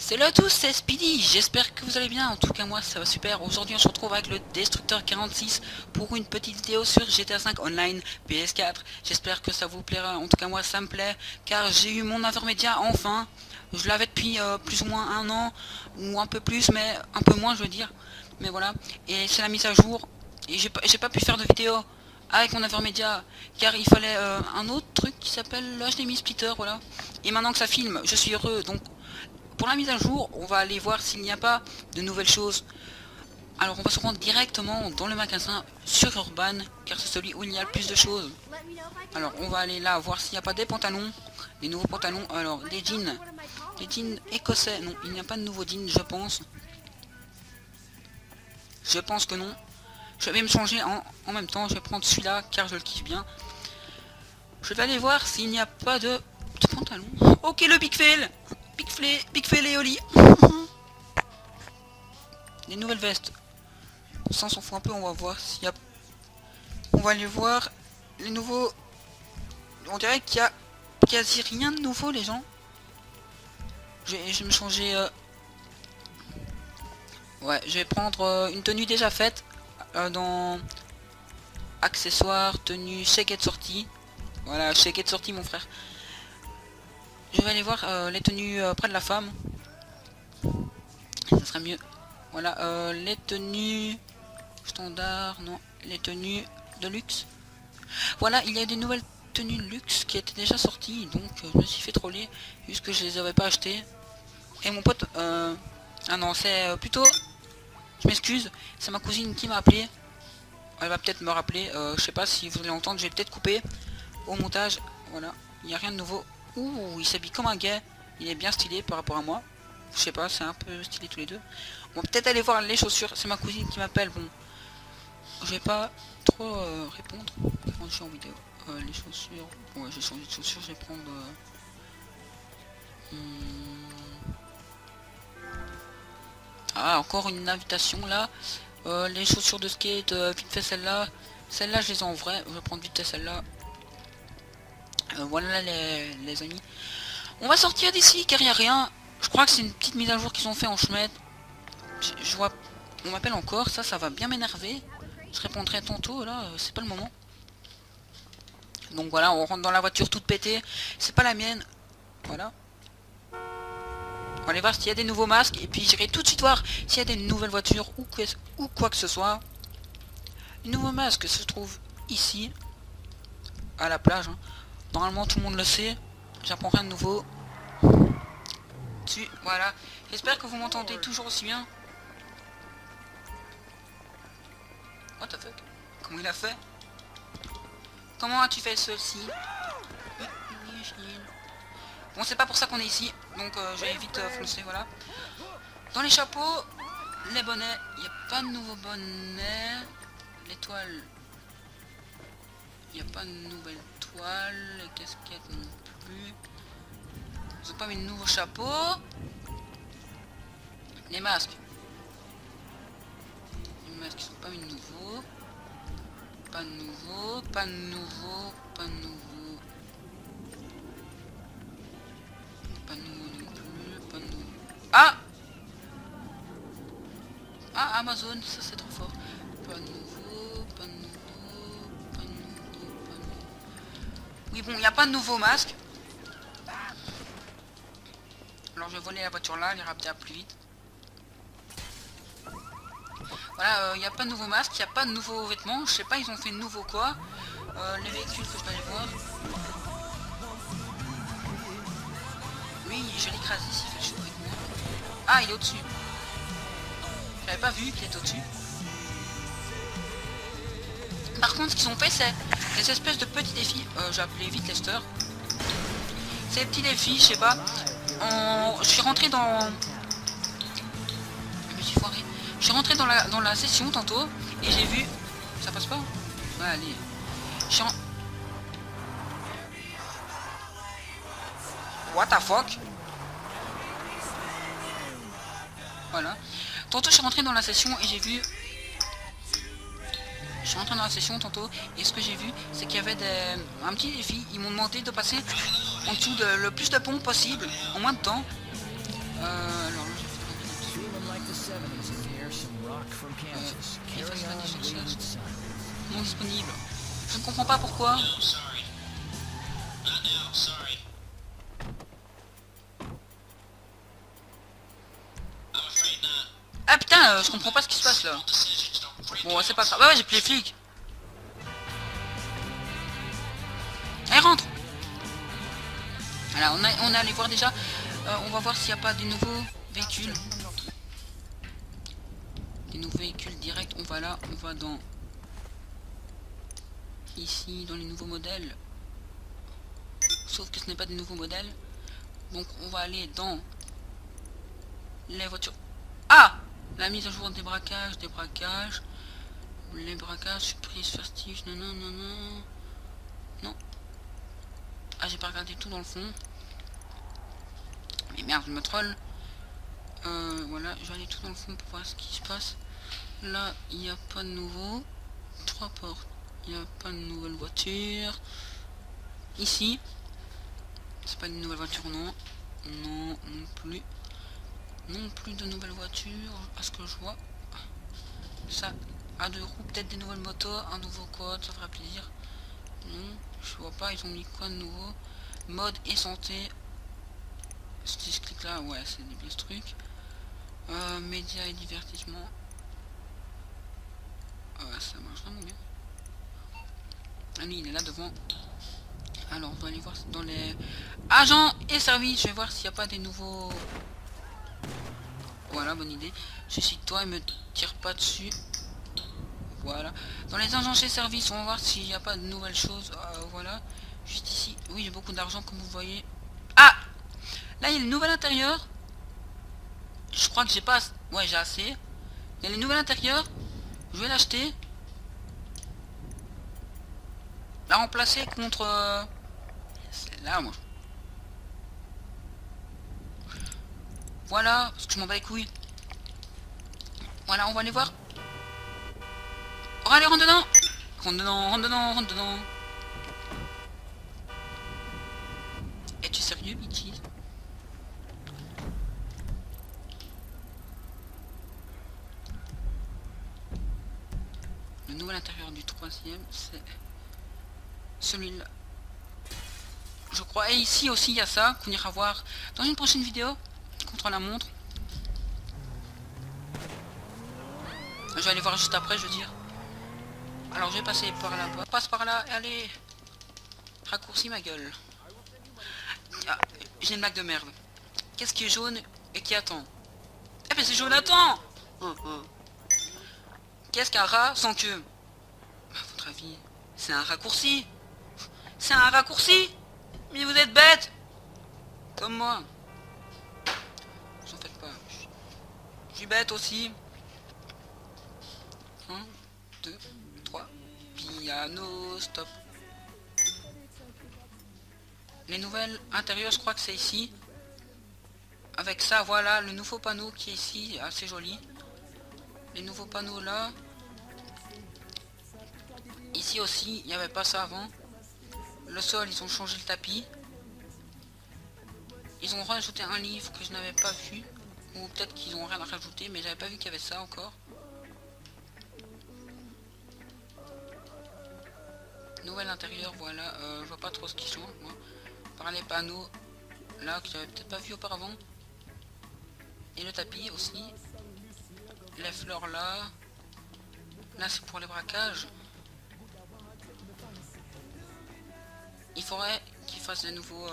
Salut à tous, c'est Speedy, j'espère que vous allez bien, en tout cas moi ça va super. Aujourd'hui on se retrouve avec le Destructeur 46 pour une petite vidéo sur GTA 5 Online PS4. J'espère que ça vous plaira, en tout cas moi ça me plaît, car j'ai eu mon intermédiaire enfin. Je l'avais depuis plus ou moins un an, ou un peu plus, mais un peu moins je veux dire. Mais voilà, et c'est la mise à jour, et j'ai pas pu faire de vidéo avec mon intermédiaire, car il fallait un autre truc qui s'appelle l'HDMI Splitter, voilà. Et maintenant que ça filme, je suis heureux, donc pour la mise à jour, on va aller voir s'il n'y a pas de nouvelles choses. Alors on va se rendre directement dans le magasin sur Urban, car c'est celui où il y a le plus de choses. Alors on va aller là voir s'il n'y a pas des pantalons, des nouveaux pantalons, alors des jeans écossais, non, il n'y a pas de nouveaux jeans je pense. Je pense que non. Je vais me changer en même temps, je vais prendre celui-là car je le kiffe bien. Je vais aller voir s'il n'y a pas de pantalons. Ok le Big Fail, Big Fail et Oli. Les nouvelles vestes. Ça on s'en fout un peu, on va voir s'il y a... On va aller voir les nouveaux... On dirait qu'il y a quasi rien de nouveau les gens. Je vais me changer... Ouais, je vais prendre une tenue déjà faite dans accessoires, tenue, chèque de sortie. Voilà, chèque de sortie mon frère. Je vais aller voir les tenues près de la femme. Ça serait mieux. Voilà, les tenues standard, non, les tenues de luxe. Voilà, il y a des nouvelles tenues de luxe qui étaient déjà sorties, donc je me suis fait troller, juste que je les avais pas achetées. Et mon pote, ah non, c'est plutôt, je m'excuse, c'est ma cousine qui m'a appelé. Elle va peut-être me rappeler, je sais pas si vous allez l'entendre, je vais peut-être couper au montage. Voilà, il n'y a rien de nouveau. Ouh, il s'habille comme un gay, il est bien stylé par rapport à moi. Je sais pas, c'est un peu stylé tous les deux. On va peut-être aller voir les chaussures, c'est ma cousine qui m'appelle, bon. Je vais pas trop répondre quand je suis en vidéo. Les chaussures, ouais, j'ai changé de chaussures, je vais prendre... Ah, encore une invitation là. Les chaussures de skate, vite fait celle-là. Celle-là, je les ai en vrai, je vais prendre vite fait celle-là. Voilà les amis. On va sortir d'ici car il n'y a rien. Je crois que c'est une petite mise à jour qu'ils ont fait en chemin. Je vois... On m'appelle encore, ça va bien m'énerver. Je répondrai tantôt, là, c'est pas le moment. Donc voilà, on rentre dans la voiture toute pétée. C'est pas la mienne. Voilà. On va aller voir s'il y a des nouveaux masques. Et puis j'irai tout de suite voir s'il y a des nouvelles voitures ou quoi que ce soit. Les nouveaux masques se trouvent ici. À la plage. Hein. Normalement tout le monde le sait. J'apprends rien de nouveau. Dessus, voilà. J'espère que vous m'entendez toujours aussi bien. What the fuck? Comment il a fait? Comment as-tu fait ceci? Bon, c'est pas pour ça qu'on est ici, donc je vais vite foncer, voilà. Dans les chapeaux, les bonnets, il n'y a pas de nouveaux bonnets. Les toiles, il n'y a pas de nouvelles toiles. Les casquettes non plus. Ils ont pas mis de nouveaux chapeaux. Les masques. Les masques, ils sont pas mis de nouveaux. Pas de nouveau, pas de nouveau, pas de nouveau. Pas de nouveau non plus, pas de nouveau. Ah! Ah, Amazon, ça c'est trop fort. Pas de nouveau, pas de nouveau, pas de nouveau, pas de nouveau. Oui, bon, il n'y a pas de nouveau masque. Alors je vais voler la voiture là, elle ira bien plus vite. Voilà, il n'y a pas de nouveau masque, il n'y a pas de nouveaux vêtements. Je sais pas, ils ont fait de nouveau quoi. Les véhicules que je vais aller voir. Oui, je l'écrase ici, il fait chaud avec moi. Ah, il est au-dessus. J'avais pas vu qu'il était au-dessus. Par contre, ce qu'ils ont fait, c'est des espèces de petits défis. J'ai appelé vite Lester. Ces petits défis, je sais pas. Je suis rentré dans... Je me suis foiré. Je suis rentré dans la session tantôt et j'ai vu... Ça passe pas? Ouais, allez. Je suis en... What the fuck? Voilà. Tantôt je suis rentré dans la session et j'ai vu... Je suis rentré dans la session tantôt et ce que j'ai vu c'est qu'il y avait un petit défi. Ils m'ont demandé de passer en dessous de le plus de pompes possible en moins de temps. Alors là, je vais faire non disponible. Je ne comprends pas pourquoi. Ah putain, je comprends pas ce qui se passe là. Bon, c'est pas grave. Ouais, j'ai pris les flics. Allez, rentre. Voilà, on est allé voir déjà. On va voir s'il n'y a pas des nouveaux véhicules. Des nouveaux véhicules directs. On va là, on va dans... Ici, dans les nouveaux modèles. Sauf que ce n'est pas des nouveaux modèles. Donc on va aller dans... Les voitures. Ah! La mise à jour des braquages, les braquages, surprise, festige, non, non, non, non. Non. Ah, j'ai pas regardé tout dans le fond. Mais merde, je me troll. Voilà, je vais aller tout dans le fond pour voir ce qui se passe. Là, il n'y a pas de nouveau. 3 portes. Il n'y a pas de nouvelle voiture. Ici. C'est pas une nouvelle voiture, non. Non, non plus. Non plus de nouvelles voitures, à ce que je vois. Ça, à 2 roues, peut-être des nouvelles motos, un nouveau code, ça fera plaisir. Non, je vois pas, ils ont mis quoi de nouveau. Mode et santé. Si je clique là, ouais, c'est des ce truc. Médias et divertissement. Ça marche vraiment bien. Allez, il est là devant. Alors, on va aller voir dans les agents et services. Je vais voir s'il n'y a pas des nouveaux... Voilà, bonne idée. Suscite-toi et me tire pas dessus. Voilà. Dans les agents et services, on va voir s'il n'y a pas de nouvelles choses. Voilà. Juste ici. Oui, j'ai beaucoup d'argent comme vous voyez. Ah! Là, il y a le nouvel intérieur. Je crois que j'ai pas... Ouais, j'ai assez. Il y a le nouvel intérieur. Je vais l'acheter. La remplacer contre... C'est là, moi. Voilà, parce que je m'en bats les couilles. Voilà, on va aller voir. Oh, allez, rentre dedans. Rentre dedans, rentre dedans, rentre dedans. Es-tu sérieux, Itchy? Le nouvel intérieur du 3e, c'est celui-là. Je crois. Et ici aussi, il y a ça qu'on ira voir dans une prochaine vidéo. Contre la montre. Je vais aller voir juste après, je veux dire. Alors, je vais passer par là-bas. Passe par là, allez. Raccourci ma gueule. Ah, j'ai une blague de merde. Qu'est-ce qui est jaune et qui attend? Eh ben c'est Jonathan. Qu'est-ce qu'un rat sans queue? À votre avis, c'est un raccourci? C'est un raccourci? Mais vous êtes bête. Comme moi. Vous en faites pas. Je suis bête aussi. 1, 2, 3. Piano, stop. Les nouvelles intérieures, je crois que c'est ici. Avec ça, voilà, le nouveau panneau qui est ici, assez joli. Les nouveaux panneaux là. Ici aussi, il n'y avait pas ça avant. Le sol, ils ont changé le tapis. Ils ont rajouté un livre que je n'avais pas vu. Ou peut-être qu'ils ont rien à rajouter, mais j'avais pas vu qu'il y avait ça encore. Nouvel intérieur, voilà. Je vois pas trop ce qui change, moi. Par les panneaux, là, que j'avais peut-être pas vu auparavant. Et le tapis aussi. Les fleurs là. Là, c'est pour les braquages. Il faudrait qu'ils fassent de nouveaux...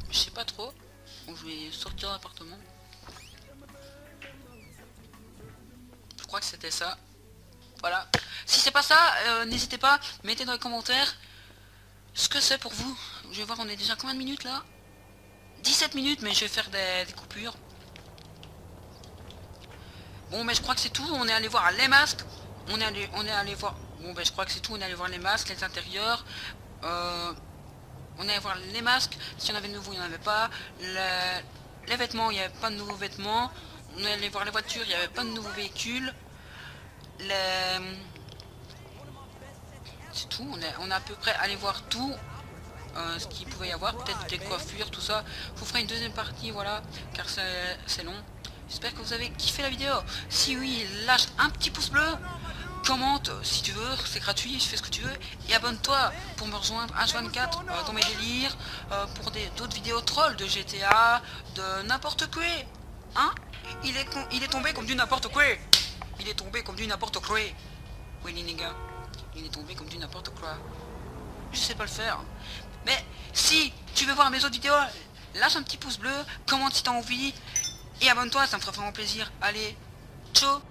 Je sais pas trop. Donc je vais sortir de l'appartement. Je crois que c'était ça. Voilà. Si c'est pas ça, n'hésitez pas, mettez dans les commentaires ce que c'est pour vous. Je vais voir, on est déjà combien de minutes là? 17 minutes, mais je vais faire des coupures. Bon, mais je crois que c'est tout. On est allé voir les masques. On est allé voir... Bon, ben je crois que c'est tout. On est allé voir les masques, les intérieurs. On est allé voir les masques. S'il y en avait de nouveaux, il n'y en avait pas. Les vêtements, il n'y avait pas de nouveaux vêtements. On est allé voir les voitures, il n'y avait pas de nouveaux véhicules. c'est tout. On a à peu près allé voir tout ce qu'il pouvait y avoir, peut-être des coiffures, tout ça. Je vous ferai une deuxième partie, voilà, car c'est long. J'espère que vous avez kiffé la vidéo. Si oui, lâche un petit pouce bleu, commente si tu veux, c'est gratuit, je fais ce que tu veux, et abonne-toi pour me rejoindre H24 dans mes délires, pour d'autres vidéos trolls de GTA, de n'importe quoi. Hein? Il est tombé comme du n'importe quoi. Il est tombé comme du n'importe quoi. Oui les gars, il est tombé comme du n'importe quoi. Je sais pas le faire. Mais si tu veux voir mes autres vidéos, lâche un petit pouce bleu, commente si t'as envie, et abonne-toi, ça me fera vraiment plaisir. Allez, ciao.